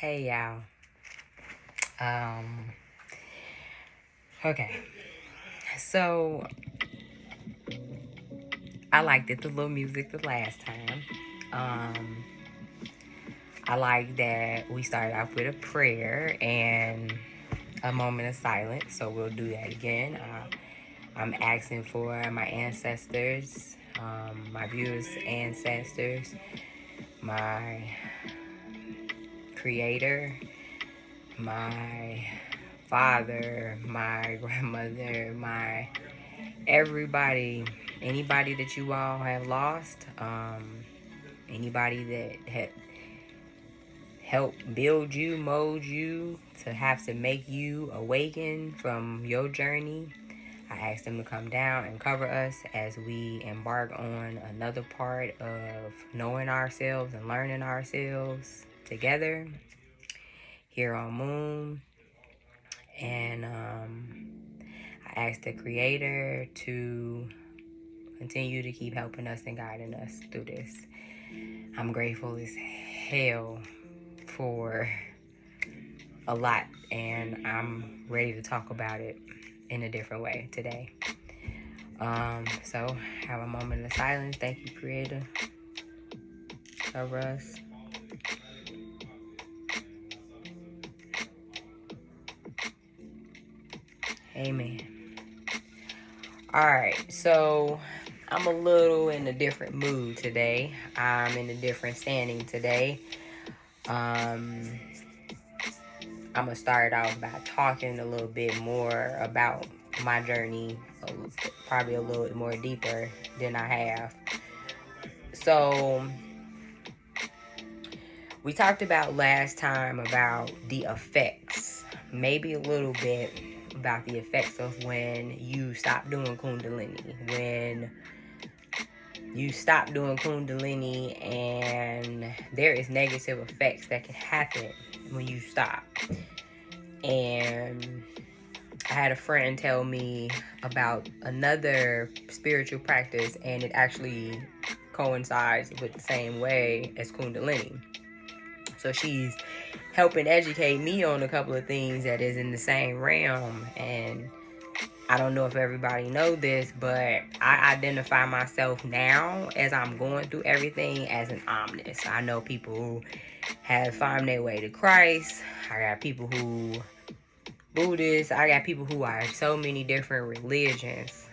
Hey y'all. Um okay. So I liked it, the little music the last time. Um I like that we started off with a prayer and a moment of silence. So we'll do that again. I'm asking for my ancestors, my viewers' ancestors, my creator, my father, my grandmother, my everybody, anybody that you all have lost, anybody that had helped build you, mold you, to have to make you awaken from your journey. I ask them to come down and cover us as we embark on another part of knowing ourselves and learning ourselves together here on Moon. And I ask the Creator to continue to keep helping us and guiding us through this. I'm grateful as hell for a lot, and I'm ready to talk about it in a different way today. So have a moment of silence. Thank you, Creator. Cover us. Amen. Alright, so I'm a little in a different mood today. I'm in a different standing today. I'm gonna start off by talking a little bit more about my journey, probably a little bit more deeper than I have. So we talked about last time about the effects, maybe a little bit about the effects of when you stop doing Kundalini, when you stop doing Kundalini, and there is negative effects that can happen when you stop. And I had a friend tell me about another spiritual practice, and it actually coincides with the same way as Kundalini. So she's helping educate me on a couple of things that is in the same realm. And I don't know if everybody know this, but I identify myself now as I'm going through everything as an omnist. I know people who have found their way to Christ. I got people who Buddhists. I got people who are so many different religions.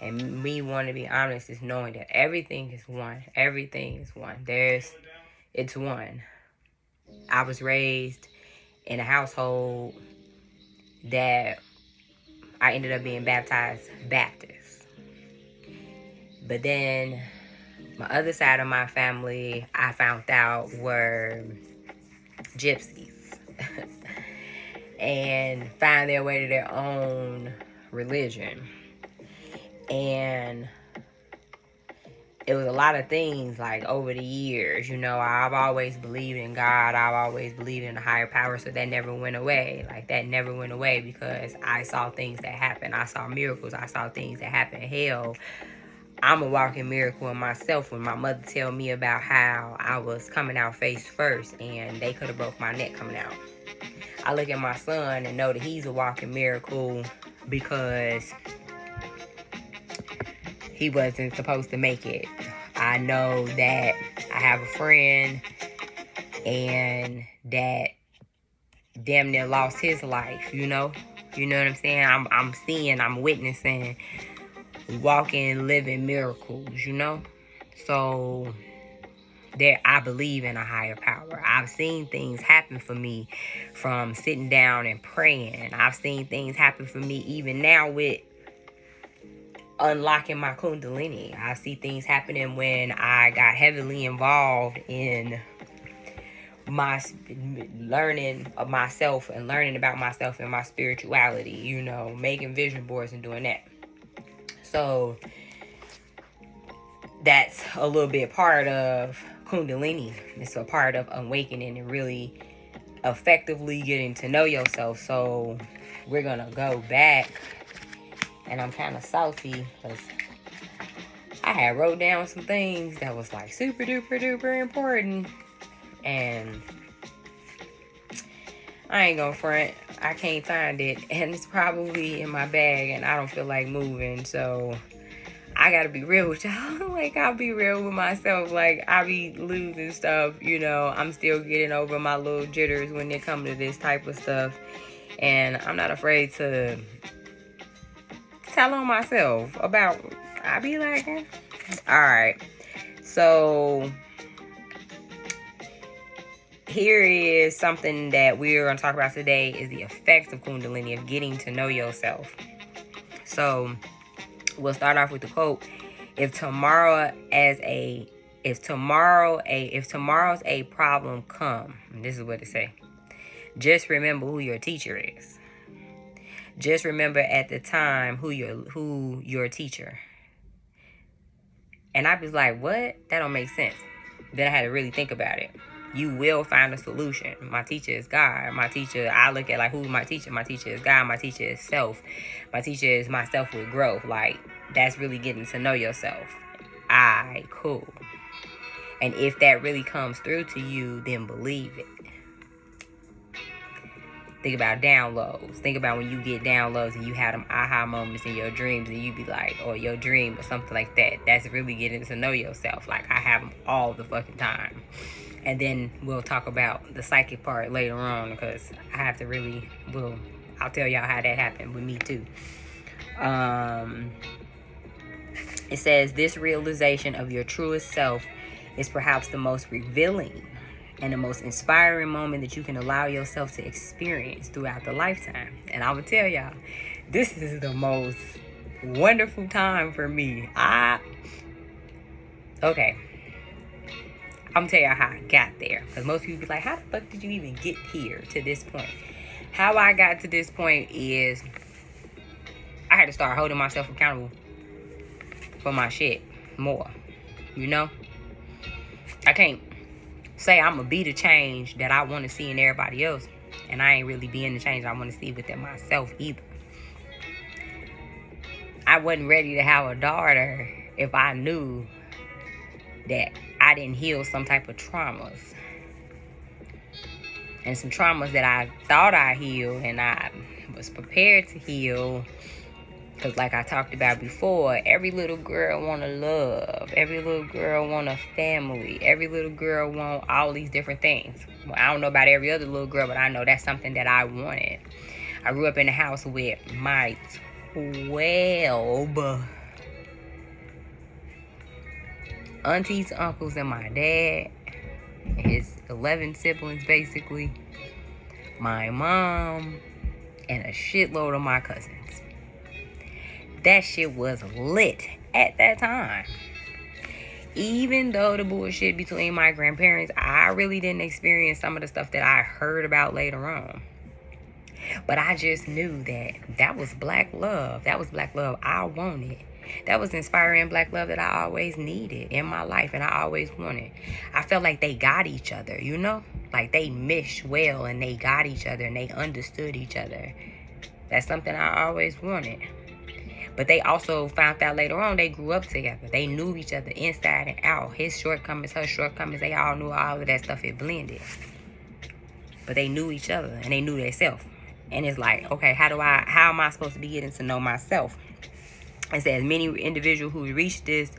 And me wanting to be honest is knowing that everything is one. Everything is one. It's one. I was raised in a household that I ended up being baptized Baptist. But then my other side of my family, I found out, were gypsies and found their way to their own religion. And it was a lot of things, like, over the years. I've always believed in God. I've always believed in a higher power, so that never went away. Like, that never went away because I saw things that happened. I saw miracles. I saw things that happened. Hell, I'm a walking miracle in myself. When my mother tell me about how I was coming out face first and they could have broke my neck coming out, I look at my son and know that he's a walking miracle because he wasn't supposed to make it. I know that I have a friend and that damn near lost his life, You know what I'm saying? I'm witnessing walking, living miracles. So there, I believe in a higher power. I've seen things happen for me from sitting down and praying. I've seen things happen for me even now with unlocking my Kundalini. I see things happening when I got heavily involved in my learning of myself and learning about myself and my spirituality, making vision boards and doing that. So that's a little bit part of Kundalini. It's a part of awakening and really effectively getting to know yourself. So we're gonna go back, and I'm kind of salty because I had wrote down some things that was like super duper duper important, and I ain't gonna front. I can't find it. And it's probably in my bag and I don't feel like moving. So I gotta be real with y'all. Like, I'll be real with myself. Like, I be losing stuff. You know, I'm still getting over my little jitters when it comes to this type of stuff. And I'm not afraid to tell on myself about, I be like, alright. So here is something that we're going to talk about today is the effects of Kundalini, of getting to know yourself. So we'll start off with the quote. If tomorrow's a problem come, this is what it say. Just remember who your teacher is. Just remember at the time who your teacher. And I was like, what? That don't make sense. Then I had to really think about it. You will find a solution. My teacher is God. My teacher, I look at like, who's my teacher? My teacher is God. My teacher is self. My teacher is myself with growth. Like, that's really getting to know yourself. Alright, cool. And if that really comes through to you, then believe it. Think about downloads. Think about when you get downloads and you have them aha moments in your dreams and you be like, or your dream or something like that. That's really getting to know yourself. Like, I have them all the fucking time. And then we'll talk about the psychic part later on because I have to really, I'll tell y'all how that happened with me too. It says, this realization of your truest self is perhaps the most revealing and the most inspiring moment that you can allow yourself to experience throughout the lifetime. And I'm going to tell y'all, this is the most wonderful time for me. Okay. I'm going to tell y'all how I got there. Because most people be like, how the fuck did you even get here to this point? How I got to this point is I had to start holding myself accountable for my shit more. You know? I can't say I'm going to be the change that I want to see in everybody else. And I ain't really being the change I want to see within myself either. I wasn't ready to have a daughter if I knew that I didn't heal some type of traumas. And some traumas that I thought I healed and I was prepared to heal. Because like I talked about before, every little girl want to love. Every little girl want a family. Every little girl want all these different things. Well, I don't know about every other little girl, but I know that's something that I wanted. I grew up in a house with my 12 aunties, uncles, and my dad. His 11 siblings, basically. My mom, and a shitload of my cousins. That shit was lit at that time. Even though the bullshit between my grandparents, I really didn't experience some of the stuff that I heard about later on. But I just knew that that was black love. That was black love I wanted. That was inspiring black love that I always needed in my life and I always wanted. I felt like they got each other, you know? Like they meshed well and they got each other and they understood each other. That's something I always wanted. But they also found out later on they grew up together. They knew each other inside and out. His shortcomings, her shortcomings, they all knew all of that stuff. It blended. But they knew each other and they knew themselves. And it's like, okay, how am I supposed to be getting to know myself? It says many individuals who reach this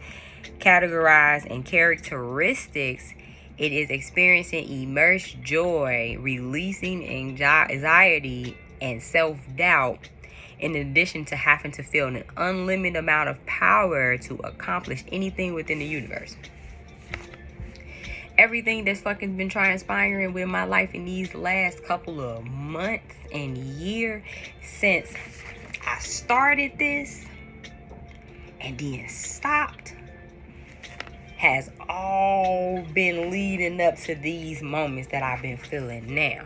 categorized and characteristics, it is experiencing immersed joy, releasing anxiety and self-doubt, in addition to having to feel an unlimited amount of power to accomplish anything within the universe. Everything that's fucking been transpiring with my life in these last couple of months and year since I started this and then stopped has all been leading up to these moments that I've been feeling now.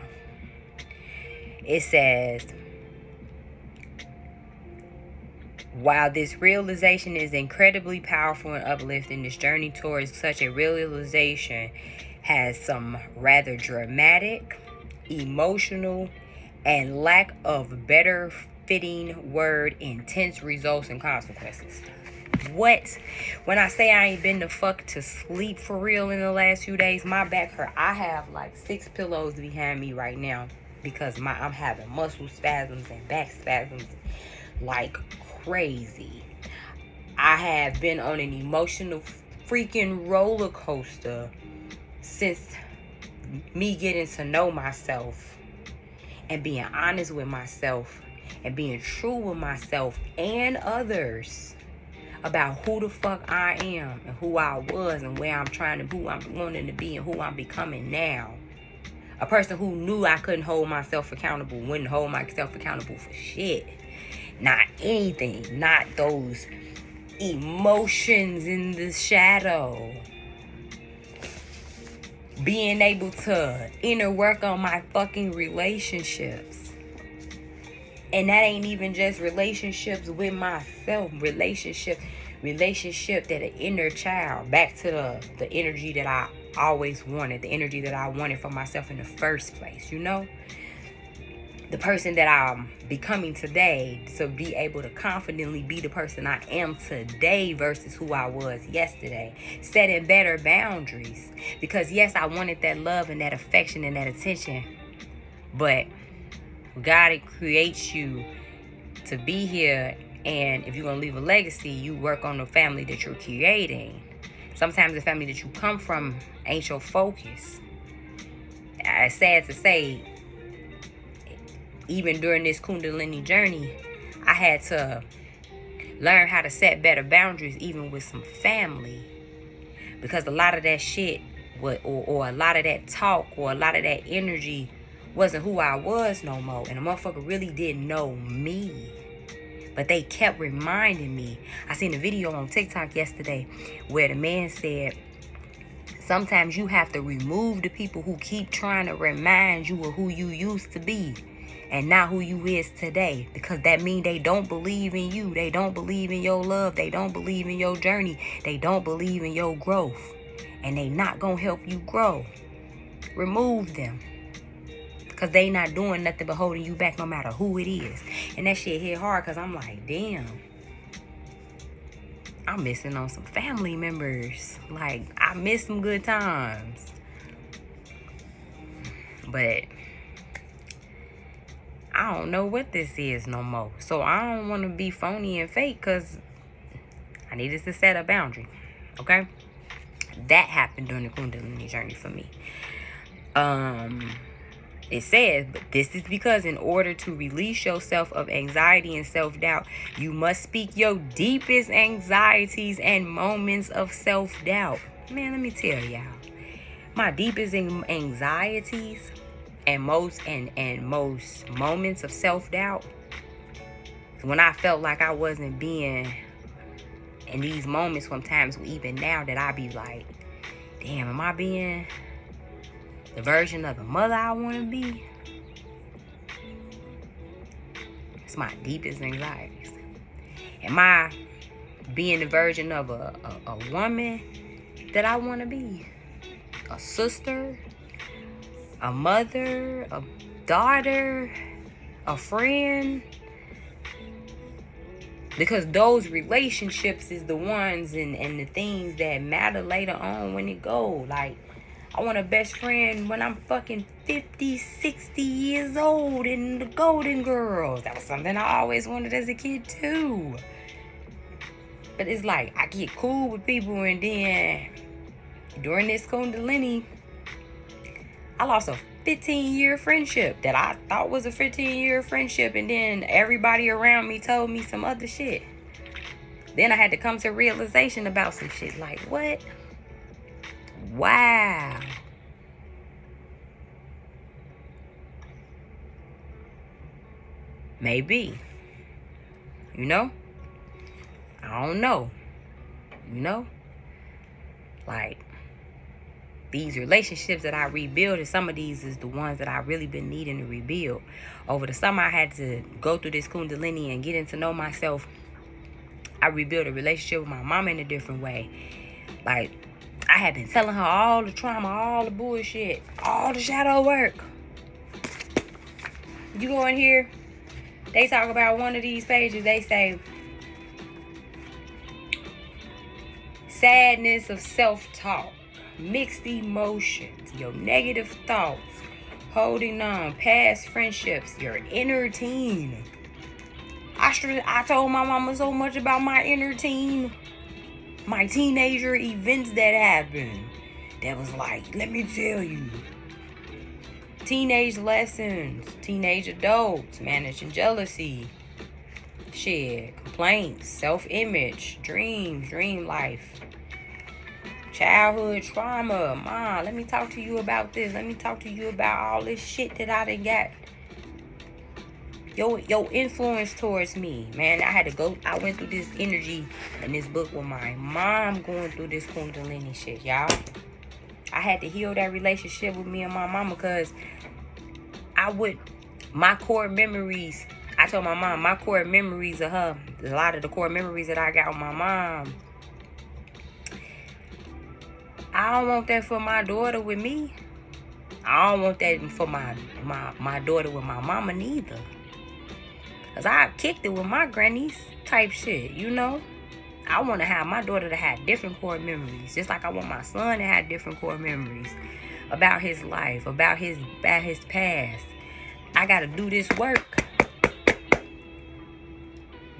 It says, while this realization is incredibly powerful and uplifting, this journey towards such a realization has some rather dramatic, emotional, and lack of better fitting word, intense results and consequences. What? When I say I ain't been the fuck to sleep for real in the last few days, my back hurt. I have like 6 pillows behind me right now because I'm having muscle spasms and back spasms like crazy. I have been on an emotional freaking roller coaster since me getting to know myself and being honest with myself and being true with myself and others about who the fuck I am and who I was and where I'm trying to, who I'm wanting to be and who I'm becoming now. A person who knew I couldn't hold myself accountable, wouldn't hold myself accountable for shit. Not anything. Not those emotions in the shadow. Being able to inner work on my fucking relationships. And that ain't even just relationships with myself. Relationship that an inner child. Back to the energy that I always wanted. The energy that I wanted for myself in the first place, you know? The person that I'm becoming today, to be able to confidently be the person I am today versus who I was yesterday. Setting better boundaries. Because yes, I wanted that love and that affection and that attention. But God creates you to be here, and if you're going to leave a legacy, you work on the family that you're creating. Sometimes the family that you come from ain't your focus. It's sad to say, even during this Kundalini journey, I had to learn how to set better boundaries even with some family. Because a lot of that shit, or a lot of that talk, or a lot of that energy wasn't who I was no more. And the motherfucker really didn't know me. But they kept reminding me. I seen a video on TikTok yesterday where the man said, sometimes you have to remove the people who keep trying to remind you of who you used to be and not who you is today. Because that means they don't believe in you. They don't believe in your love. They don't believe in your journey. They don't believe in your growth. And they not going to help you grow. Remove them. Because they not doing nothing but holding you back no matter who it is. And that shit hit hard because I'm like, damn. I'm missing on some family members. Like, I miss some good times. But I don't know what this is no more. So I don't want to be phony and fake because I needed to set a boundary. Okay? That happened during the Kundalini journey for me. It says, but this is because in order to release yourself of anxiety and self-doubt, you must speak your deepest anxieties and moments of self-doubt. Man, let me tell y'all. My deepest anxieties and most moments of self-doubt, when I felt like I wasn't being in these moments, sometimes even now that I be like, damn, am I being the version of the mother I want to be? It's my deepest anxieties. Am I being the version of a woman that I want to be? A sister? A mother? A daughter? A friend? Because those relationships is the ones and the things that matter later on when it go. Like, I want a best friend when I'm fucking 50, 60 years old and the Golden Girls. That was something I always wanted as a kid too. But it's like, I get cool with people and then during this Kundalini, I lost a 15-year friendship that I thought was a 15-year friendship, and then everybody around me told me some other shit. Then I had to come to realization about some shit. Like, what? Wow. Maybe. You know? I don't know. You know? Like, these relationships that I rebuild, and some of these is the ones that I really been needing to rebuild. Over the summer, I had to go through this Kundalini and getting to know myself. I rebuilt a relationship with my mama in a different way. Like, I had been telling her all the trauma, all the bullshit, all the shadow work. You go in here, they talk about one of these pages, they say, sadness of self-talk, mixed emotions, your negative thoughts, Holding on, past friendships, your inner teen. I told my mama so much about my inner teen, my teenager events that happened. That was like, let me tell you. Teenage lessons, teenage adults, managing jealousy, shit, complaints, self-image, dreams, dream life, childhood trauma. Mom, let me talk to you about this. Let me talk to you about all this shit that I done got. Your influence towards me, man. I went through this energy in this book with my mom going through this Kundalini shit, y'all. I had to heal that relationship with me and my mama because my core memories, I told my mom, my core memories of her, a lot of the core memories that I got with my mom, I don't want that for my daughter with me. I don't want that for my daughter with my mama neither. Because I kicked it with my grannies type shit, you know? I want to have my daughter to have different core memories. Just like I want my son to have different core memories about his life, about his past. I got to do this work.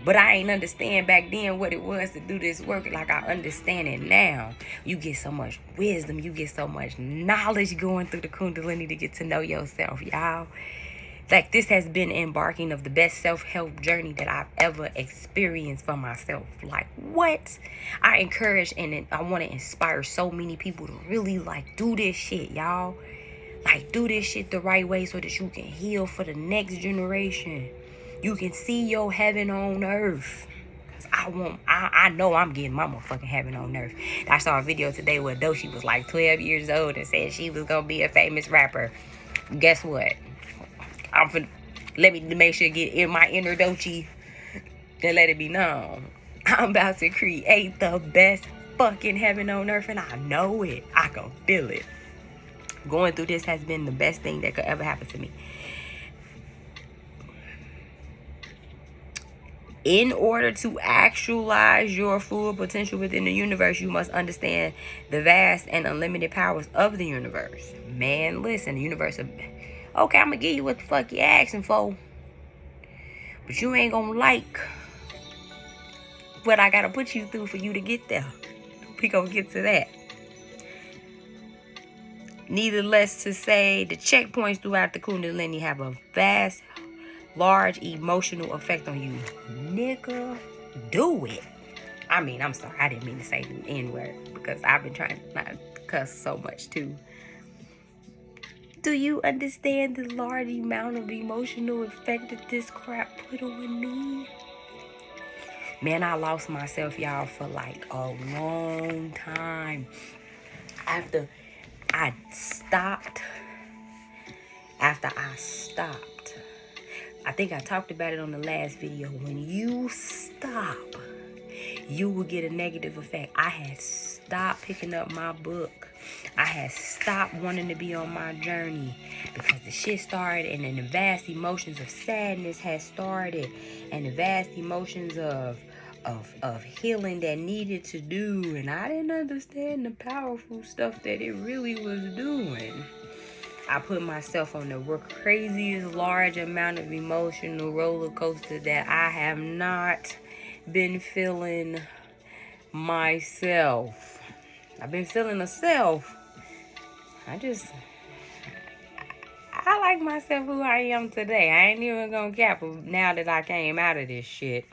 But I ain't understand back then what it was to do this work like I understand it now. You get so much wisdom. You get so much knowledge going through the Kundalini to get to know yourself, y'all. Like, this has been embarking of the best self-help journey that I've ever experienced for myself. Like, what? I encourage and I want to inspire so many people to really, like, do this shit, y'all. Like, do this shit the right way so that you can heal for the next generation. You can see your heaven on earth. I know I'm getting my motherfucking heaven on earth. I saw a video today where Doshi was like 12 years old and said she was going to be a famous rapper. Guess what? Let me make sure to get in my inner Dochi and let it be known. I'm about to create the best fucking heaven on earth, and I know it. I can feel it. Going through this has been the best thing that could ever happen to me. In order to actualize your full potential within the universe, you must understand the vast and unlimited powers of the universe. Man, listen, the universe... Okay, I'm going to give you what the fuck you're asking for. But you ain't going to like what I got to put you through for you to get there. We going to get to that. Needless to say, the checkpoints throughout the Kundalini have a vast, large emotional effect on you. Nigga, do it. I mean, I'm sorry. I didn't mean to say the N-word because I've been trying not to cuss so much too. Do you understand the large amount of emotional effect that this crap put on me? Man, I lost myself, y'all, for like a long time. After I stopped, I think I talked about it on the last video. When you stop, you will get a negative effect. I had stopped picking up my book. I had stopped wanting to be on my journey because the shit started, and then the vast emotions of sadness had started, and the vast emotions of healing that needed to do, and I didn't understand the powerful stuff that it really was doing. I put myself on the craziest large amount of emotional roller coaster that I have not been feeling myself. I've been feeling a self. I like myself who I am today. I ain't even gonna cap now that I came out of this shit.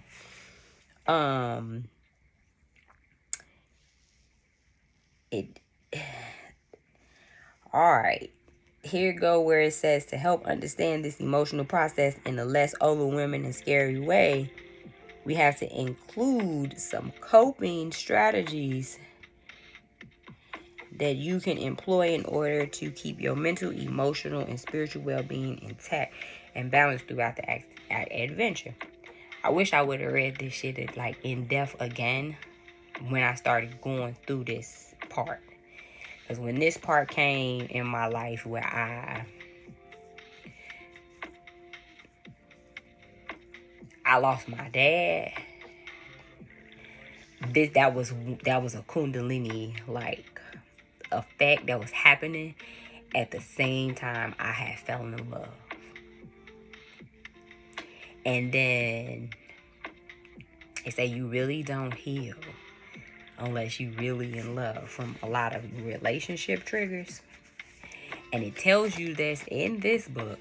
Alright. Here go where it says to help understand this emotional process in a less overwhelming and scary way, we have to include some coping strategies that you can employ in order to keep your mental, emotional, and spiritual well-being intact and balanced throughout the adventure. I wish I would have read this shit like in depth again when I started going through this part. Because when this part came in my life where I lost my dad, that was a Kundalini like effect that was happening, at the same time I had fallen in love. And then they say you really don't heal unless you really in love from a lot of relationship triggers. And it tells you this in this book,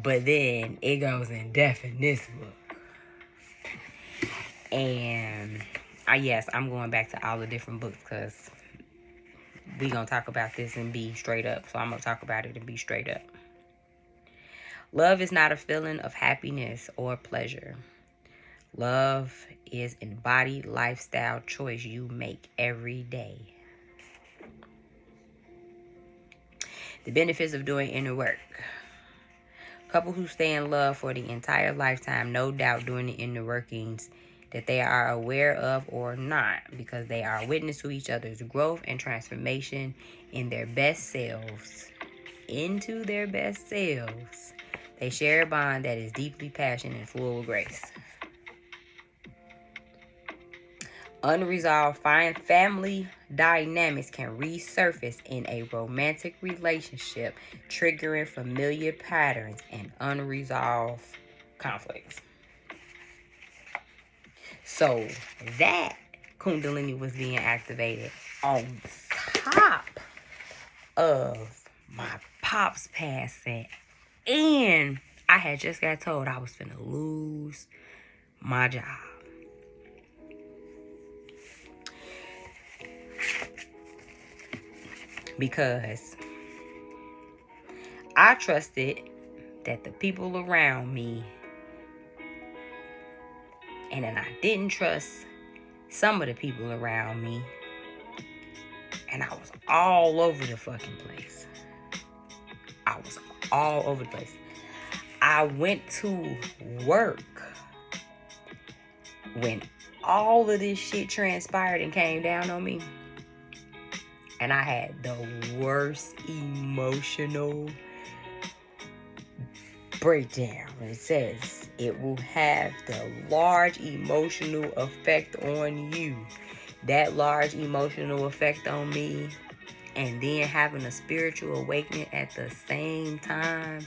but then it goes in depth in this book. And yes, I'm going back to all the different books because we gonna talk about this and be straight up. So I'm gonna talk about it and be straight up. Love is not a feeling of happiness or pleasure. Love is embodied lifestyle choice you make every day. The benefits of doing inner work. Couples who stay in love for the entire lifetime, no doubt doing the inner workings that they are aware of or not, because they are witness to each other's growth and transformation in their best selves, into their best selves. They share a bond that is deeply passionate and full of grace. Unresolved family dynamics can resurface in a romantic relationship, triggering familiar patterns and unresolved conflicts. So that Kundalini was being activated on top of my pops passing. And I had just got told I was finna lose my job. Because I trusted that the people around me, and then I didn't trust some of the people around me, and I was all over the fucking place. I was all over the place. I went to work when all of this shit transpired and came down on me. And I had the worst emotional breakdown. It says it will have the large emotional effect on you. That large emotional effect on me. And then having a spiritual awakening at the same time,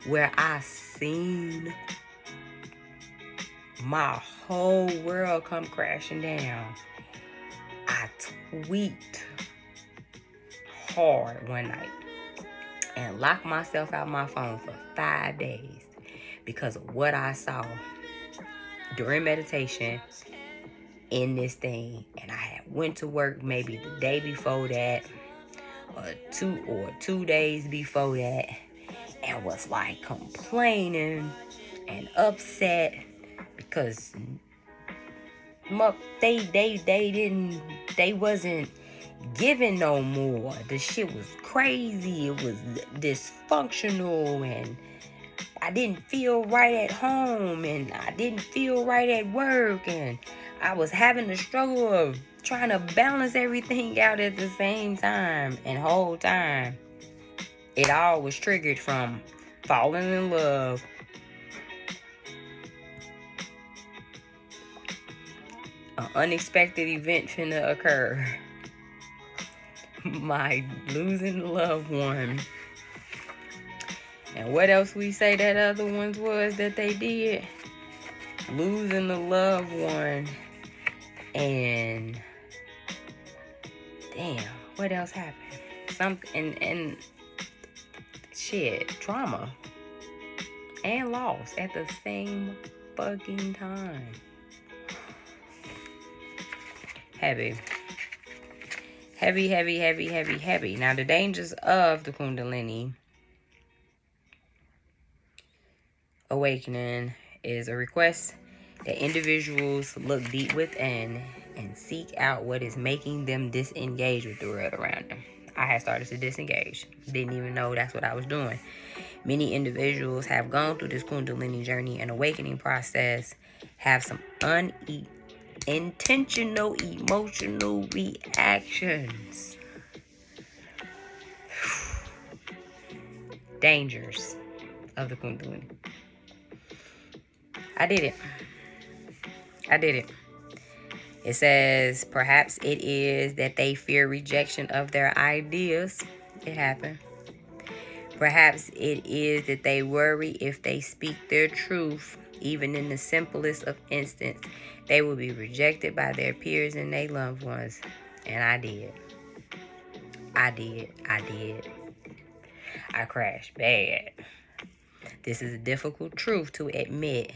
where I seen my whole world come crashing down. I tweaked hard one night and locked myself out my phone for 5 days because of what I saw during meditation in this thing. And I had went to work maybe the day before that, or 2 days before that, and was like complaining and upset because they wasn't giving no more. The shit was crazy. It was dysfunctional, and I didn't feel right at home, and I didn't feel right at work, and I was having the struggle of trying to balance everything out at the same time. And whole time, it all was triggered from falling in love, an unexpected event finna occur, my losing a loved one, and what else we say that other ones was that they did? Losing a loved one, and damn, what else happened? Something and shit, trauma and loss at the same fucking time. Heavy. Now, the dangers of the Kundalini awakening is a request that individuals look deep within and seek out what is making them disengage with the world around them. I had started to disengage. Didn't even know that's what I was doing. Many individuals have gone through this Kundalini journey and awakening process, have some unintentional emotional reactions. Dangers of the Kundalini. I did it. It says perhaps it is that they fear rejection of their ideas. It happened. Perhaps it is that they worry if they speak their truth, even in the simplest of instances, they will be rejected by their peers and their loved ones. And I did. I crashed bad. This is a difficult truth to admit,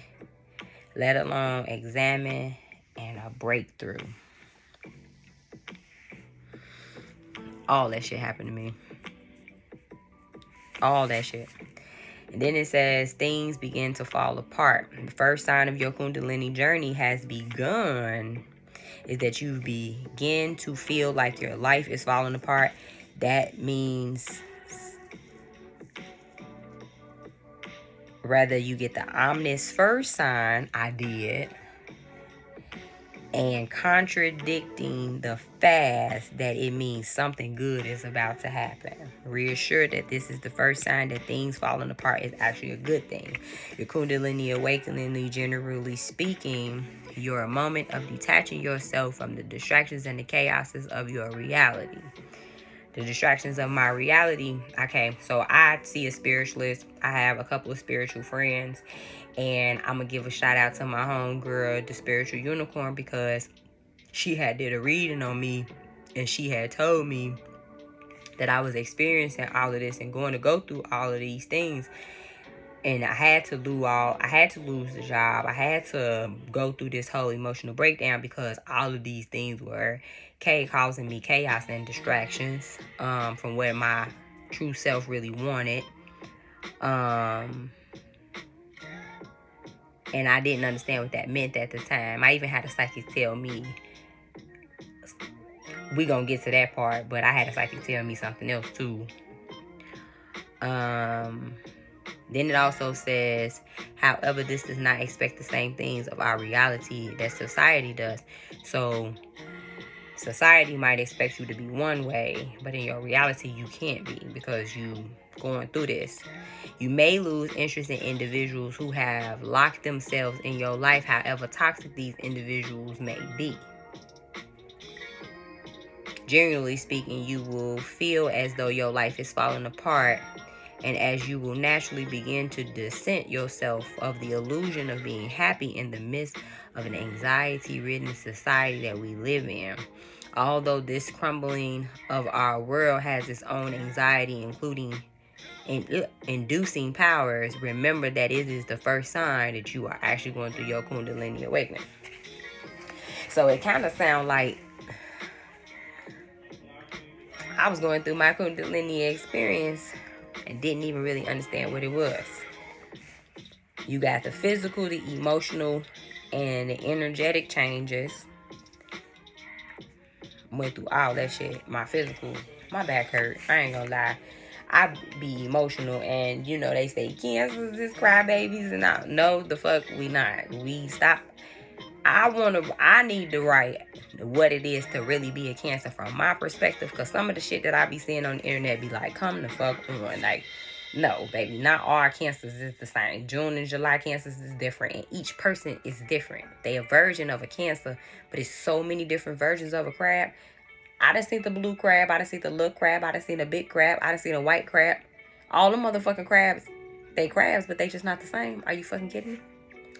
let alone examine, and a breakthrough. All that shit happened to me. All that shit. And then it says things begin to fall apart. The first sign of your Kundalini journey has begun is that you begin to feel like your life is falling apart. That means whether you get the ominous first sign, I did, and contradicting the fast that it means something good is about to happen. Reassure that this is the first sign that things falling apart is actually a good thing. Your Kundalini awakening, generally speaking, you're a moment of detaching yourself from the distractions and the chaoses of your reality. The distractions of my reality. Okay, so I see a spiritualist. I have a couple of spiritual friends. And I'm going to give a shout out to my homegirl, the spiritual unicorn, because she had did a reading on me. And she had told me that I was experiencing all of this and going to go through all of these things. And I had to lose the job. I had to go through this whole emotional breakdown because all of these things were causing me chaos and distractions from what my true self really wanted. And I didn't understand what that meant at the time. I even had a psychic tell me, we gonna get to that part, but I had a psychic tell me something else too. Then it also says, however, this does not expect the same things of our reality that society does. So society might expect you to be one way, but in your reality you can't be because you going through this. You may lose interest in individuals who have locked themselves in your life, however toxic these individuals may be. Generally speaking, you will feel as though your life is falling apart, and as you will naturally begin to dissent yourself of the illusion of being happy in the midst of an anxiety-ridden society that we live in. Although this crumbling of our world has its own anxiety, including inducing powers, remember that it is the first sign that you are actually going through your Kundalini awakening. So it kind of sounds like I was going through my Kundalini experience and didn't even really understand what it was. You got the physical, the emotional, and the energetic changes. Went through all that shit. My physical, my back hurt. I ain't gonna lie. I be emotional, and you know they say cancers is crybabies, and I no, the fuck we not. We stop. I need to write what it is to really be a Cancer from my perspective, because some of the shit that I be seeing on the internet be like, come the fuck on, like, no, baby, not all cancers is the same. June and July cancers is different, and each person is different. They a version of a cancer, but it's so many different versions of a crab. I done seen the blue crab, I done seen the little crab, I done seen the big crab, I done seen a white crab. All the motherfucking crabs, they crabs, but they just not the same. Are you fucking kidding me?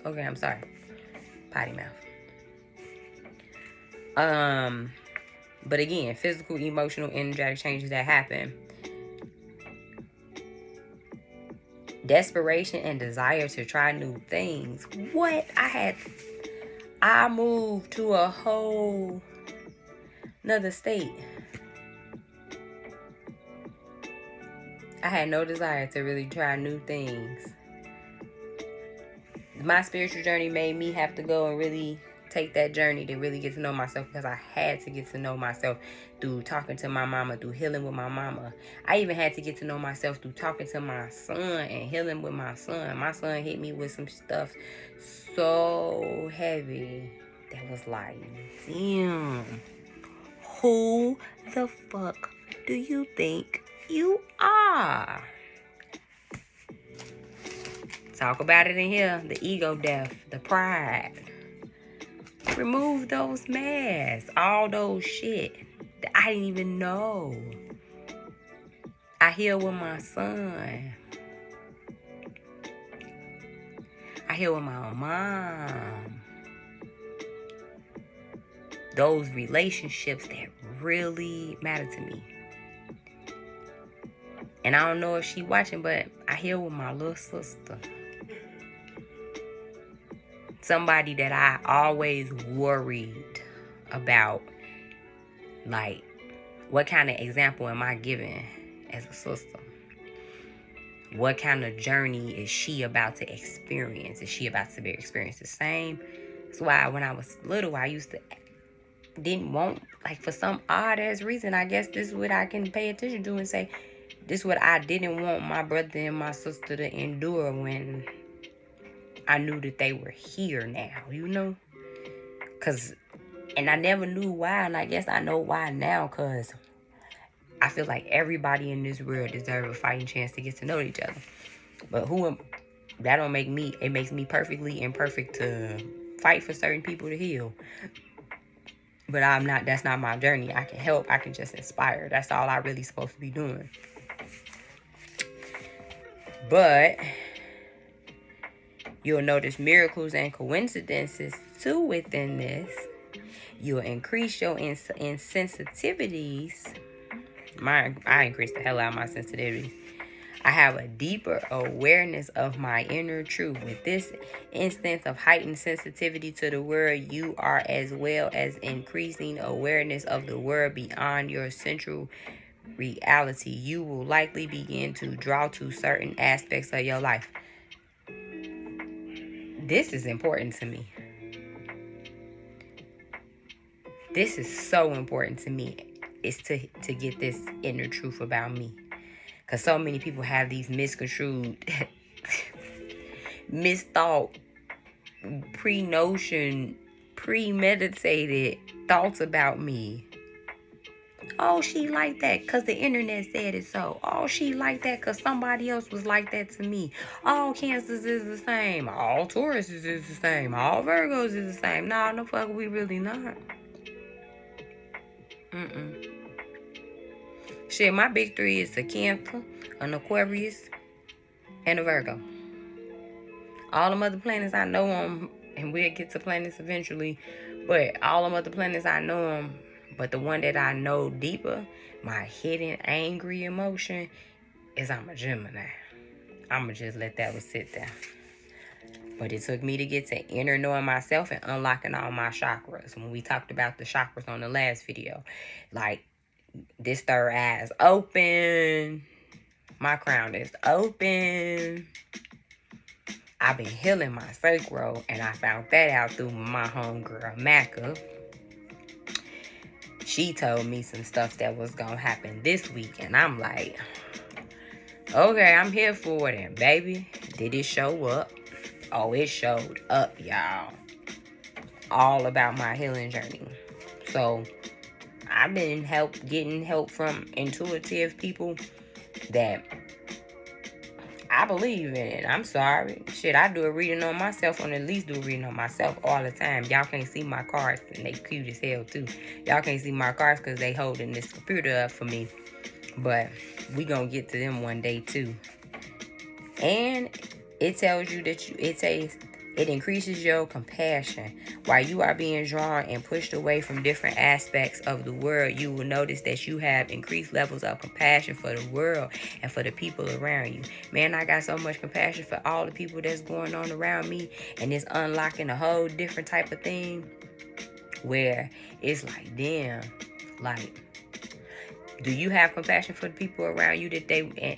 Okay, I'm sorry. Potty mouth. But again, physical, emotional, energetic changes that happen. Desperation and desire to try new things. What? I moved to a whole another state. I had no desire to really try new things. My spiritual journey made me have to go and really take that journey to really get to know myself, because I had to get to know myself through talking to my mama, through healing with my mama. I even had to get to know myself through talking to my son and healing with my son. My son hit me with some stuff so heavy that was like, damn, who the fuck do you think you are? Talk about it in here. The ego death, the pride. Remove those masks. All those shit that I didn't even know. I heal with my son. I heal with my mom. Those relationships that really matter to me. And I don't know if she watching, but I heal with my little sister. Somebody that I always worried about, like, what kind of example am I giving as a sister? What kind of journey is she about to experience? Is she about to experience the same? That's why when I was little, I used to didn't want, like, for some odd ass reason, I guess this is what I can pay attention to and say, this is what I didn't want my brother and my sister to endure when I knew that they were here now, you know? And I never knew why, and I guess I know why now, because I feel like everybody in this world deserves a fighting chance to get to know each other. But that don't make me, it makes me perfectly imperfect to fight for certain people to heal. But that's not my journey. I can help, I can just inspire. That's all I really supposed to be doing. But you'll notice miracles and coincidences too within this. You'll increase your insensitivities. I increase the hell out of my sensitivity. I have a deeper awareness of my inner truth. With this instance of heightened sensitivity to the world, you are as well as increasing awareness of the world beyond your central reality. You will likely begin to draw to certain aspects of your life. This is important to me. This is so important to me. It's to get this inner truth about me. Because so many people have these misconstrued, misthought, pre-notion, premeditated thoughts about me. Oh, she like that because the internet said it so. Oh, she like that because somebody else was like that to me. All Cancers is the same. All Tauruses is the same. All Virgos is the same. Nah, no fuck, we really not. Shit, my big three is a Cancer, an Aquarius, and a Virgo. All them other planets, I know them, and we'll get to planets eventually, but all them other planets, I know them, but the one that I know deeper, my hidden angry emotion, is I'm a Gemini. I'm going to just let that one sit there. But it took me to get to inner knowing myself and unlocking all my chakras. When we talked about the chakras on the last video, like, this third eye is open. My crown is open. I've been healing my sacral, and I found that out through my homegirl, Macca. She told me some stuff that was going to happen this week, and I'm like, okay, I'm here for it. And baby, did it show up? Oh, it showed up, y'all. All about my healing journey. So, I've been getting help from intuitive people that I believe in it. I'm sorry. Shit, I do a reading on myself, or at least do a reading on myself all the time. Y'all can't see my cards, and they cute as hell too. Y'all can't see my cards because they holding this computer up for me. But we gonna get to them one day too. And it tells you that it increases your compassion. While you are being drawn and pushed away from different aspects of the world, you will notice that you have increased levels of compassion for the world and for the people around you. Man, I got so much compassion for all the people that's going on around me, and it's unlocking a whole different type of thing where it's like, damn, like, do you have compassion for the people around you that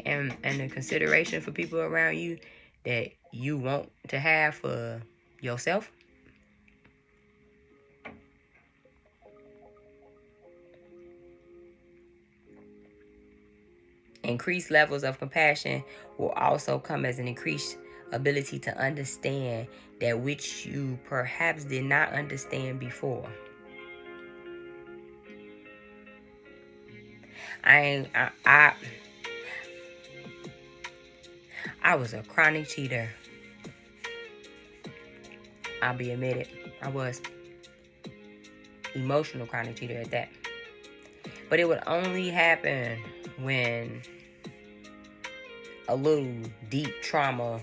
and the consideration for people around you that you want to have for yourself? Increased levels of compassion will also come as an increased ability to understand that which you perhaps did not understand before. I was a chronic cheater. I'll be admitted. I was. Emotional chronic cheater at that. But it would only happen when a little deep trauma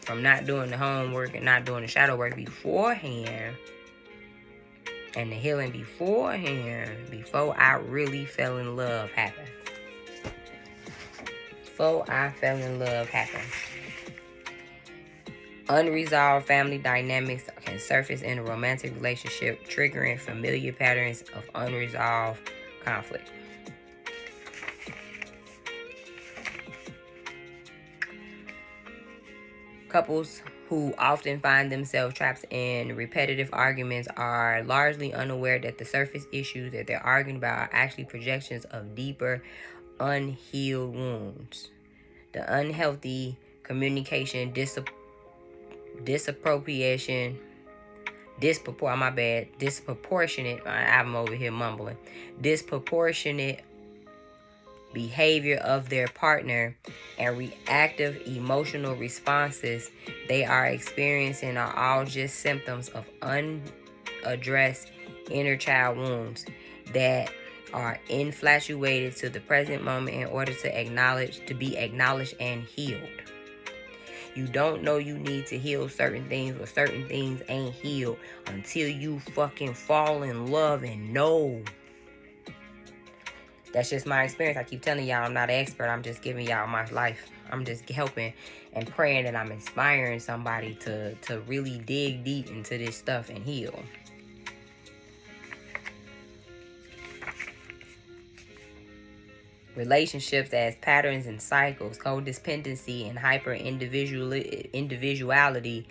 from not doing the homework and not doing the shadow work beforehand, and the healing beforehand, before I really fell in love happened. Before I fell in love happened. Unresolved family dynamics can surface in a romantic relationship, triggering familiar patterns of unresolved conflict. Couples who often find themselves trapped in repetitive arguments are largely unaware that the surface issues that they're arguing about are actually projections of deeper, unhealed wounds. The unhealthy communication, disproportionate, I'm over here mumbling, disproportionate behavior of their partner and reactive emotional responses they are experiencing are all just symptoms of unaddressed inner child wounds that are infatuated to the present moment in order to be acknowledged and healed. You don't know you need to heal certain things, or certain things ain't healed until you fucking fall in love and know. That's just my experience. I keep telling y'all I'm not an expert. I'm just giving y'all my life. I'm just helping and praying that I'm inspiring somebody to really dig deep into this stuff and heal. Relationships as patterns and cycles, codependency and hyper individuality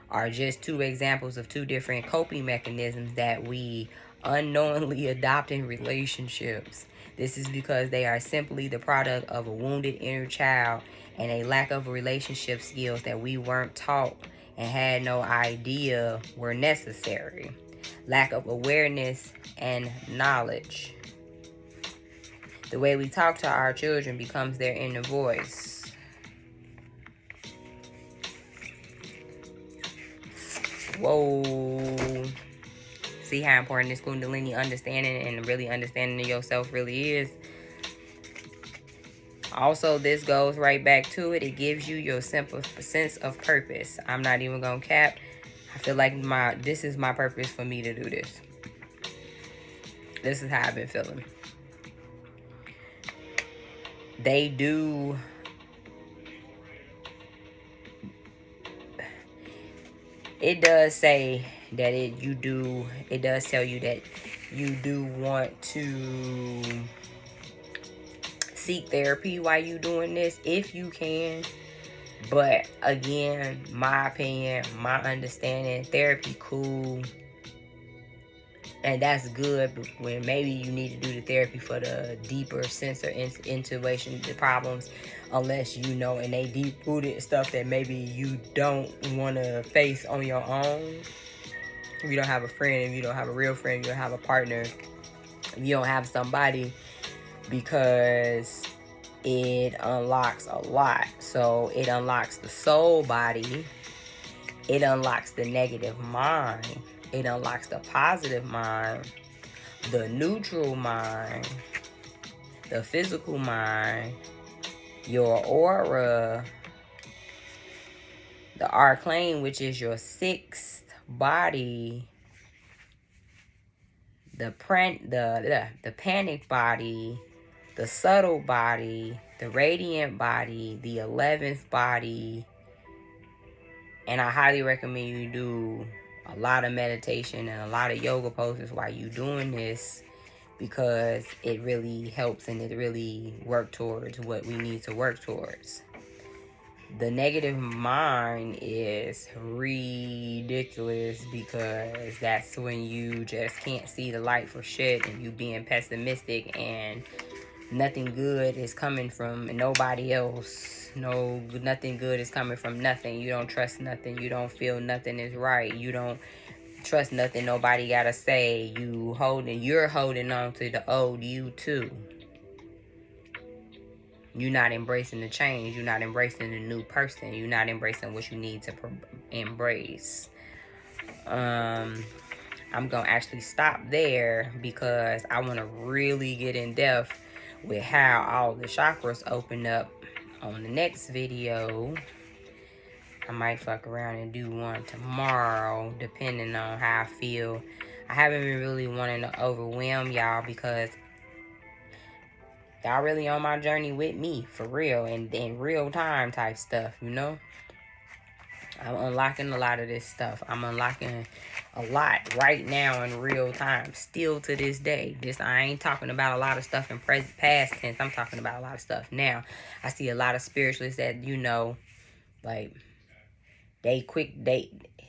are just two examples of two different coping mechanisms that we unknowingly adopt in relationships. This is because they are simply the product of a wounded inner child and a lack of relationship skills that we weren't taught and had no idea were necessary. Lack of awareness and knowledge. The way we talk to our children becomes their inner voice. Whoa. See how important this Kundalini understanding and really understanding yourself really is. Also, this goes right back to it. It gives you your simple sense of purpose. I'm not even going to cap. I feel like this is my purpose for me to do this. This is how I've been feeling. They do... It does say that it does tell you that you do want to seek therapy while you doing this, if you can. But again, my opinion, my understanding, therapy cool, and that's good. But when maybe you need to do the therapy for the deeper sense or intuition, the problems, unless you know, and they deep rooted stuff that maybe you don't want to face on your own. If you don't have a friend, if you don't have a real friend, you don't have a partner, if you don't have somebody, because it unlocks a lot. So it unlocks the soul body, it unlocks the negative mind, it unlocks the positive mind, the neutral mind, the physical mind, your aura, the arcane, which is your sixth body, the panic body, the subtle body, the radiant body, the 11th body. And I highly recommend you do a lot of meditation and a lot of yoga poses while you're doing this, because it really helps and it really works towards what we need to work towards. The negative mind is ridiculous, because that's when you just can't see the light for shit and you being pessimistic and nothing good is coming from nobody else. Nothing good is coming from nothing. You don't trust nothing. You don't feel nothing is right. You don't trust nothing nobody gotta say. You're holding on to the old you too. You're not embracing the change. You're not embracing the new person. You're not embracing what you need to embrace. I'm gonna actually stop there, because I want to really get in depth with how all the chakras open up on the next video. I might fuck around and do one tomorrow, depending on how I feel. I haven't been really wanting to overwhelm y'all because y'all really on my journey with me, for real, and in real time type stuff, you know? I'm unlocking a lot of this stuff. I'm unlocking a lot right now in real time, still to this day. I ain't talking about a lot of stuff in past tense. I'm talking about a lot of stuff now. I see a lot of spiritualists that, you know, like, they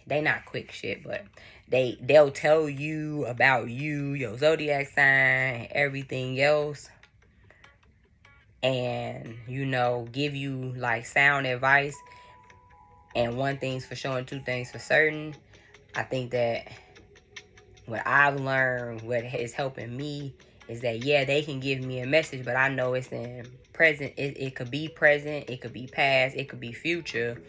not quick shit, but they'll tell you about you, your zodiac sign, and everything else, and, you know, give you like sound advice, and one thing's for sure and two things for certain. I think that what I've learned, what is helping me, is that, yeah, they can give me a message, but I know it's in present. It could be present, it could be past, it could be future.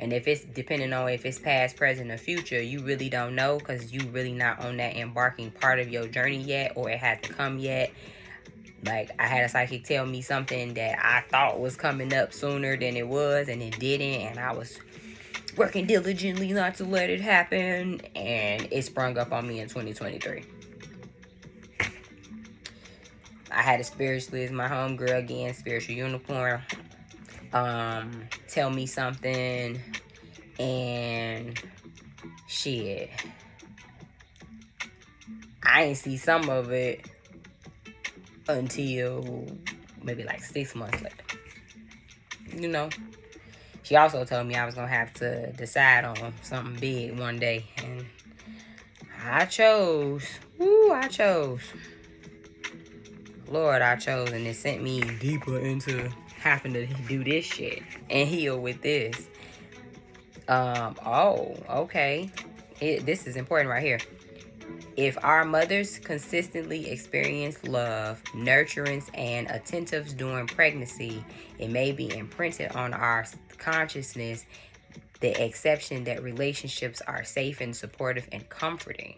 And if it's depending on if it's past, present, or future, you really don't know, because you really not on that embarking part of your journey yet, or it hasn't come yet. Like, I had a psychic tell me something that I thought was coming up sooner than it was, and it didn't, and I was working diligently not to let it happen, and it sprung up on me in 2023. I had a spiritualist, my homegirl again, spiritual unicorn, tell me something, and shit, I ain't see some of it until maybe like 6 months later. You know, she also told me I was gonna have to decide on something big one day, and I chose. Lord, I chose, and it sent me deeper into having to do this shit and heal with this. Okay. This is important right here. If our mothers consistently experience love, nurturance, and attentives during pregnancy, it may be imprinted on our consciousness the exception that relationships are safe and supportive and comforting.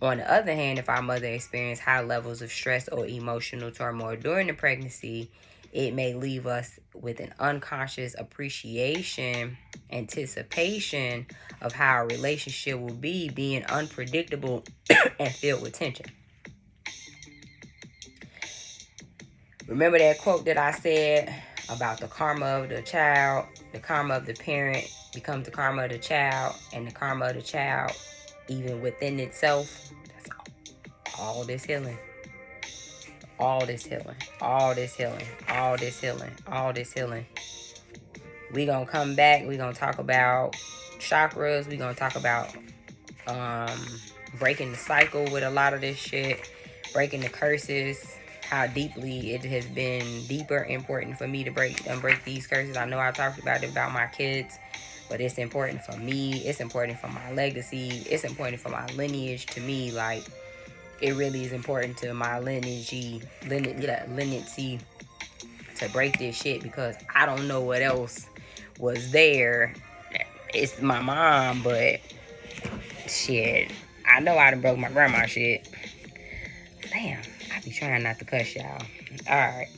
On the other hand, if our mother experienced high levels of stress or emotional turmoil during the pregnancy, it may leave us with an unconscious anticipation of how our relationship will be, being unpredictable and filled with tension. Remember that quote that I said about the karma of the child? The karma of the parent becomes the karma of the child, and the karma of the child, even within itself. That's all this healing. All this healing. All this healing. All this healing. All this healing. We gonna come back. We gonna talk about chakras. We gonna talk about breaking the cycle with a lot of this shit. Breaking the curses. How deeply it has been important for me to break these curses. I know I talked about it about my kids, but it's important for me. It's important for my legacy. It's important for my lineage. To me, like, it really is important to my lineage to break this shit, because I don't know what else was there. It's my mom, but shit, I know I done broke my grandma's shit. Damn, I be trying not to cuss y'all. Alright,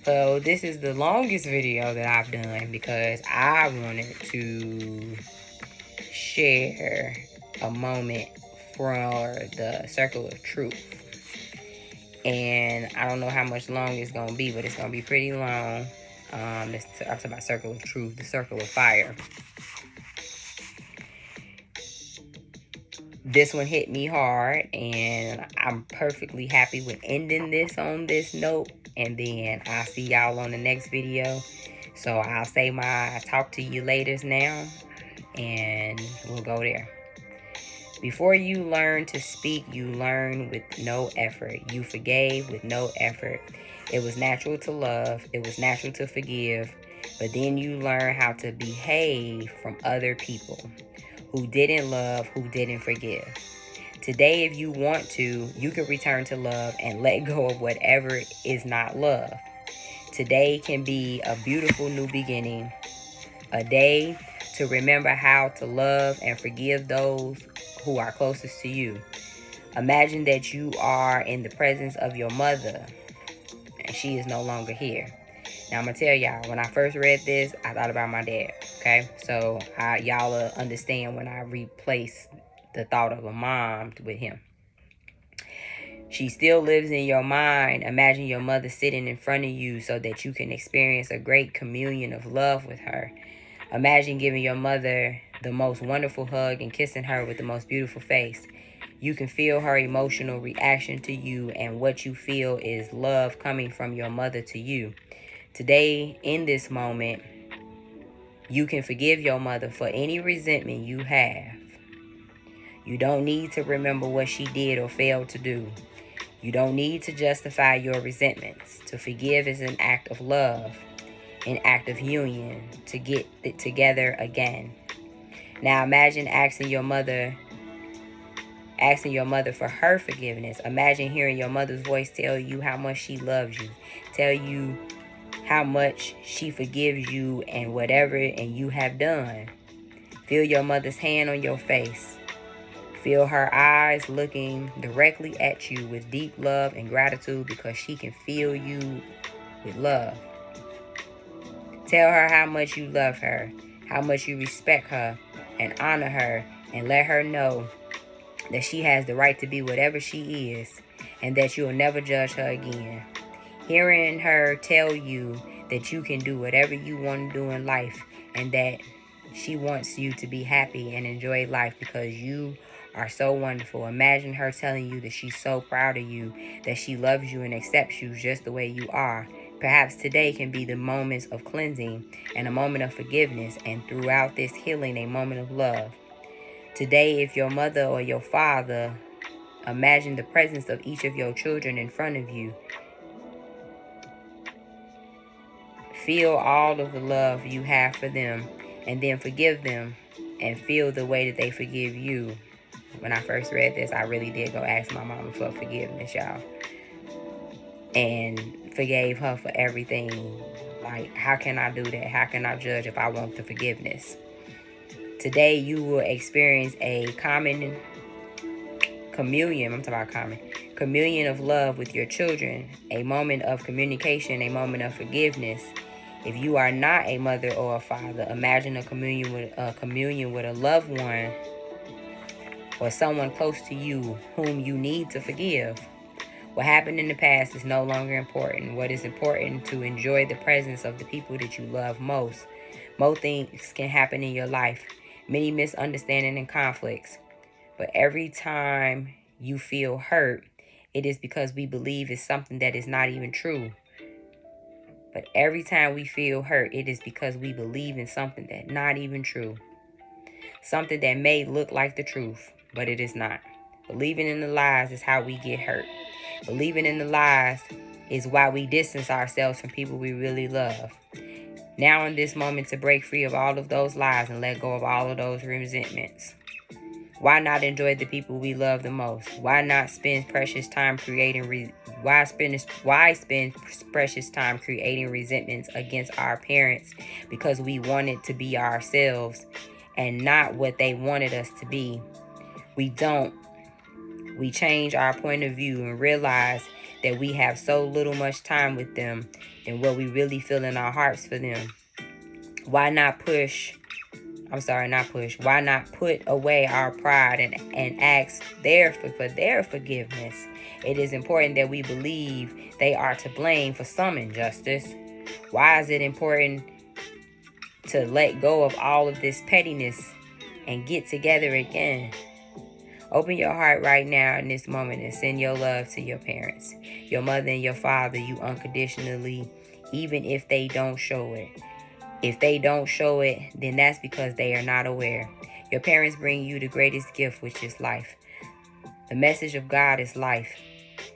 so this is the longest video that I've done because I wanted to share a moment for the circle of truth. And I don't know how much long it's going to be, but it's going to be pretty long. I'm talking about circle of truth, the circle of fire. This one hit me hard, and I'm perfectly happy with ending this on this note. And then I'll see y'all on the next video. So I'll say my talk to you laters now, and we'll go there. Before you learn to speak, you learn with no effort. You forgave with no effort. It was natural to love. It was natural to forgive. But then you learn how to behave from other people who didn't love, who didn't forgive. Today, if you want to, you can return to love and let go of whatever is not love. Today can be a beautiful new beginning. A day to remember how to love and forgive those who are closest to you. Imagine that you are in the presence of your mother, and she is no longer here. Now, I'm going to tell y'all, when I first read this, I thought about my dad, okay? So, y'all will understand when I replace the thought of a mom with him. She still lives in your mind. Imagine your mother sitting in front of you so that you can experience a great communion of love with her. Imagine giving your mother the most wonderful hug and kissing her with the most beautiful face. You can feel her emotional reaction to you, and what you feel is love coming from your mother to you. Today, in this moment, you can forgive your mother for any resentment you have. You don't need to remember what she did or failed to do. You don't need to justify your resentments. To forgive is an act of love, an act of union to get it together again. Now imagine asking your mother for her forgiveness. Imagine hearing your mother's voice tell you how much she loves you, tell you how much she forgives you and whatever and you have done. Feel your mother's hand on your face. Feel her eyes looking directly at you with deep love and gratitude because she can feel you with love. Tell her how much you love her, how much you respect her and honor her, and let her know that she has the right to be whatever she is and that you'll never judge her again. Hearing her tell you that you can do whatever you want to do in life and that she wants you to be happy and enjoy life because you are so wonderful. Imagine her telling you that she's so proud of you, that she loves you and accepts you just the way you are. Perhaps today can be the moments of cleansing and a moment of forgiveness, and throughout this healing, a moment of love. Today, if your mother or your father, imagine the presence of each of your children in front of you. Feel all of the love you have for them, and then forgive them and feel the way that they forgive you. When I first read this, I really did go ask my mama for forgiveness, y'all. And forgave her for everything. Like, how can I do that? How can I judge if I want the forgiveness? Today, you will experience a common communion. I'm talking about common. Communion of love with your children. A moment of communication, a moment of forgiveness. If you are not a mother or a father, imagine a communion with a loved one or someone close to you whom you need to forgive. What happened in the past is no longer important. What is important to enjoy the presence of the people that you love most. Most things can happen in your life. Many misunderstandings and conflicts. But every time you feel hurt, it is because we believe it's something that is not even true. But every time we feel hurt, it is because we believe in something that's not even true. Something that may look like the truth, but it is not. Believing in the lies is how we get hurt. Believing in the lies is why we distance ourselves from people we really love. Now in this moment to break free of all of those lies and let go of all of those resentments. Why not enjoy the people we love the most? Why not spend precious time creating why spend precious time creating resentments against our parents because we wanted to be ourselves and not what they wanted us to be? We don't. We change our point of view and realize that we have so much time with them and what we really feel in our hearts for them. Why not Why not put away our pride and ask for their forgiveness? It is important that we believe they are to blame for some injustice. Why is it important to let go of all of this pettiness and get together again? Open your heart right now in this moment and send your love to your parents, your mother and your father, you unconditionally, even if they don't show it. If they don't show it, then that's because they are not aware. Your parents bring you the greatest gift, which is life. The message of God is life,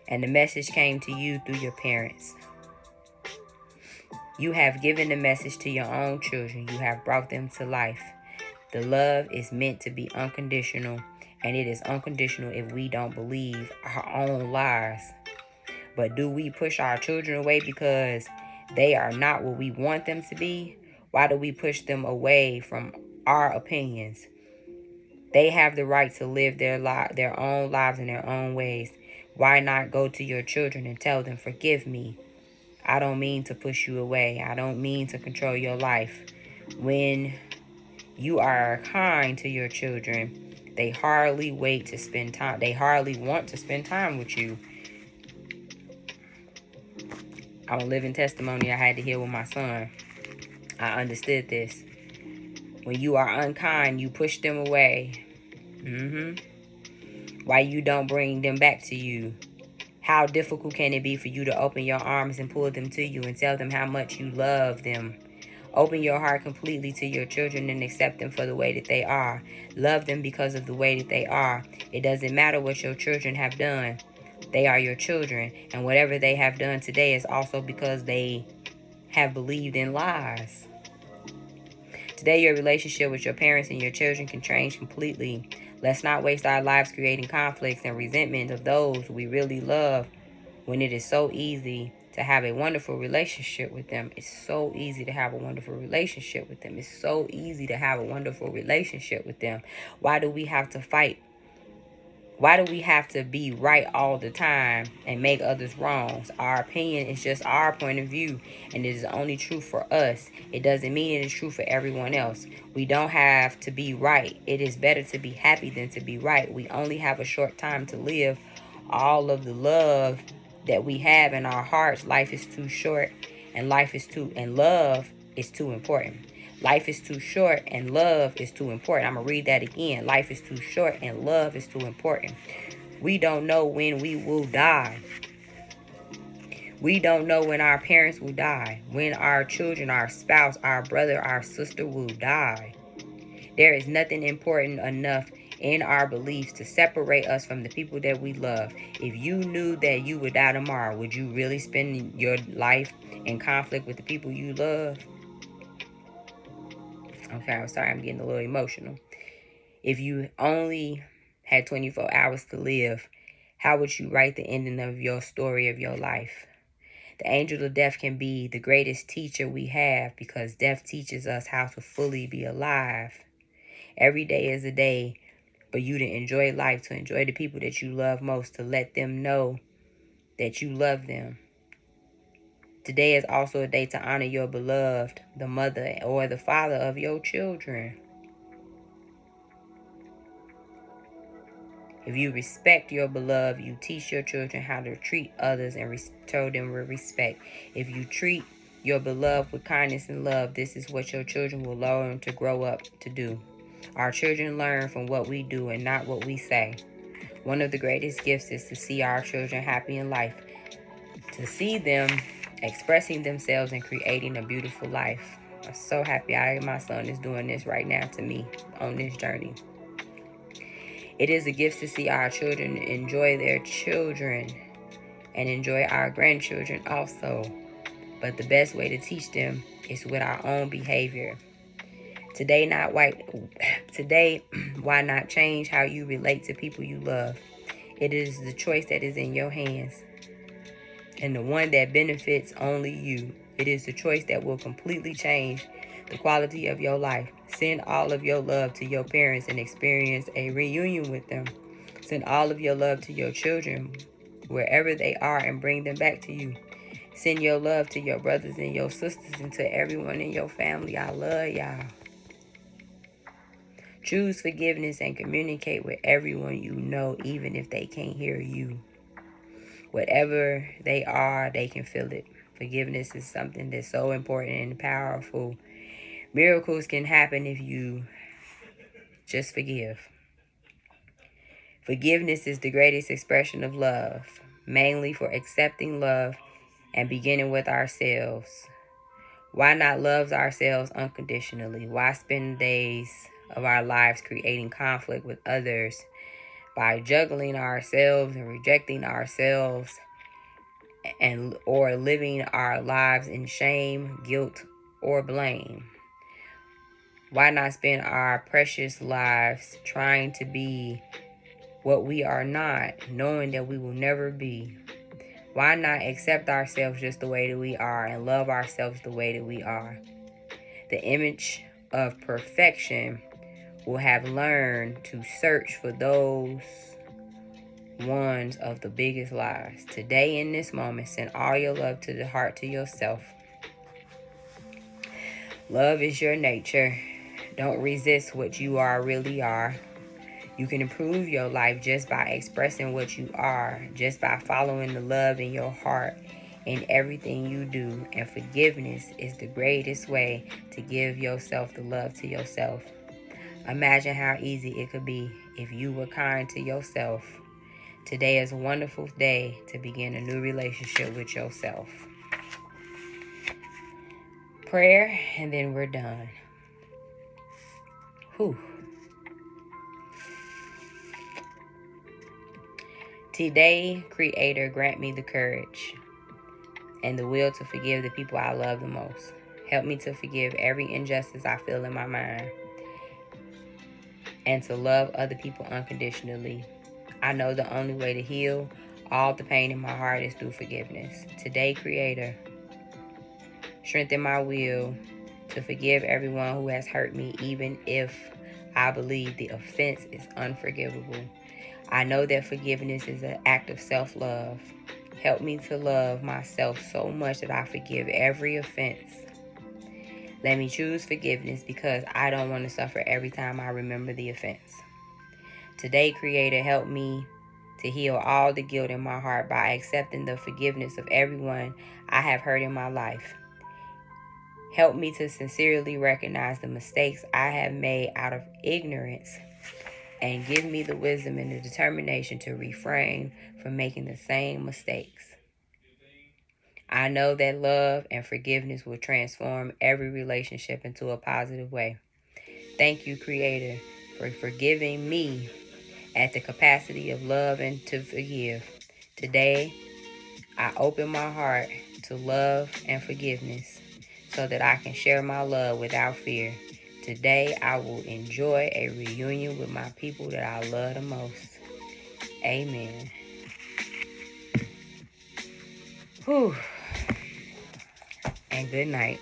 and the message came to you through your parents. You have given the message to your own children. You have brought them to life. The love is meant to be unconditional, and it is unconditional if we don't believe our own lies. But do we push our children away because they are not what we want them to be? Why do we push them away from our opinions? They have the right to live their own lives in their own ways. Why not go to your children and tell them, forgive me? I don't mean to push you away. I don't mean to control your life. When you are kind to your children, they hardly wait to spend time. They hardly want to spend time with you. I'm a living testimony I had to hear with my son. I understood this. When you are unkind, you push them away. Why you don't bring them back to you? How difficult can it be for you to open your arms and pull them to you and tell them how much you love them? Open your heart completely to your children and accept them for the way that they are. Love them because of the way that they are. It doesn't matter what your children have done. They are your children. And whatever they have done today is also because they have believed in lies. Today, your relationship with your parents and your children can change completely. Let's not waste our lives creating conflicts and resentment of those we really love when it is so easy to have a wonderful relationship with them. It's so easy to have a wonderful relationship with them. It's so easy to have a wonderful relationship with them. Why do we have to fight? Why do we have to be right all the time and make others wrong? Our opinion is just our point of view, and it is only true for us. It doesn't mean it is true for everyone else. We don't have to be right. It is better to be happy than to be right. We only have a short time to live. All of the love that we have in our hearts, life is too short, and love is too important. Life is too short and love is too important. I'm going to read that again. Life is too short and love is too important. We don't know when we will die. We don't know when our parents will die, when our children, our spouse, our brother, our sister will die. There is nothing important enough in our beliefs to separate us from the people that we love. If you knew that you would die tomorrow, would you really spend your life in conflict with the people you love? Okay, I'm sorry, I'm getting a little emotional. If you only had 24 hours to live, how would you write the ending of your story of your life? The angel of death can be the greatest teacher we have because death teaches us how to fully be alive. Every day is a day for you to enjoy life, to enjoy the people that you love most, to let them know that you love them. Today is also a day to honor your beloved, the mother or the father of your children. If you respect your beloved, you teach your children how to treat others and show them with respect. If you treat your beloved with kindness and love, this is what your children will learn to grow up to do. Our children learn from what we do and not what we say. One of the greatest gifts is to see our children happy in life, to see them expressing themselves and creating a beautiful life. I'm so happy my son is doing this right now to me on this journey. It is a gift to see our children enjoy their children and enjoy our grandchildren also. But the best way to teach them is with our own behavior. Today, why not change how you relate to people you love? It is the choice that is in your hands, and the one that benefits only you. It is the choice that will completely change the quality of your life. Send all of your love to your parents and experience a reunion with them. Send all of your love to your children wherever they are and bring them back to you. Send your love to your brothers and your sisters and to everyone in your family. I love y'all. Choose forgiveness and communicate with everyone you know, even if they can't hear you. Whatever they are, they can feel it. Forgiveness is something that's so important and powerful. Miracles can happen if you just forgive. Forgiveness is the greatest expression of love, mainly for accepting love and beginning with ourselves. Why not love ourselves unconditionally? Why spend days of our lives creating conflict with others by juggling ourselves and rejecting ourselves or living our lives in shame, guilt, or blame? Why not spend our precious lives trying to be what we are not, knowing that we will never be? Why not accept ourselves just the way that we are and love ourselves the way that we are? The image of perfection will have learned to search for those ones of the biggest lies. Today, in this moment, send all your love to the heart, to yourself. Love is your nature. Don't resist what you really are. You can improve your life just by expressing what you are, just by following the love in your heart in everything you do. And forgiveness is the greatest way to give yourself the love to yourself. Imagine how easy it could be if you were kind to yourself. Today is a wonderful day to begin a new relationship with yourself. Prayer, and then we're done. Whew. Today, Creator, grant me the courage and the will to forgive the people I love the most. Help me to forgive every injustice I feel in my mind and to love other people unconditionally. I know the only way to heal all the pain in my heart is through forgiveness. Today, Creator, strengthen my will to forgive everyone who has hurt me, even if I believe the offense is unforgivable. I know that forgiveness is an act of self-love. Help me to love myself so much that I forgive every offense. Let me choose forgiveness because I don't want to suffer every time I remember the offense. Today, Creator, help me to heal all the guilt in my heart by accepting the forgiveness of everyone I have hurt in my life. Help me to sincerely recognize the mistakes I have made out of ignorance and give me the wisdom and the determination to refrain from making the same mistakes. I know that love and forgiveness will transform every relationship into a positive way. Thank you, Creator, for forgiving me at the capacity of love and to forgive. Today, I open my heart to love and forgiveness so that I can share my love without fear. Today, I will enjoy a reunion with my people that I love the most. Amen. Whew. And good night.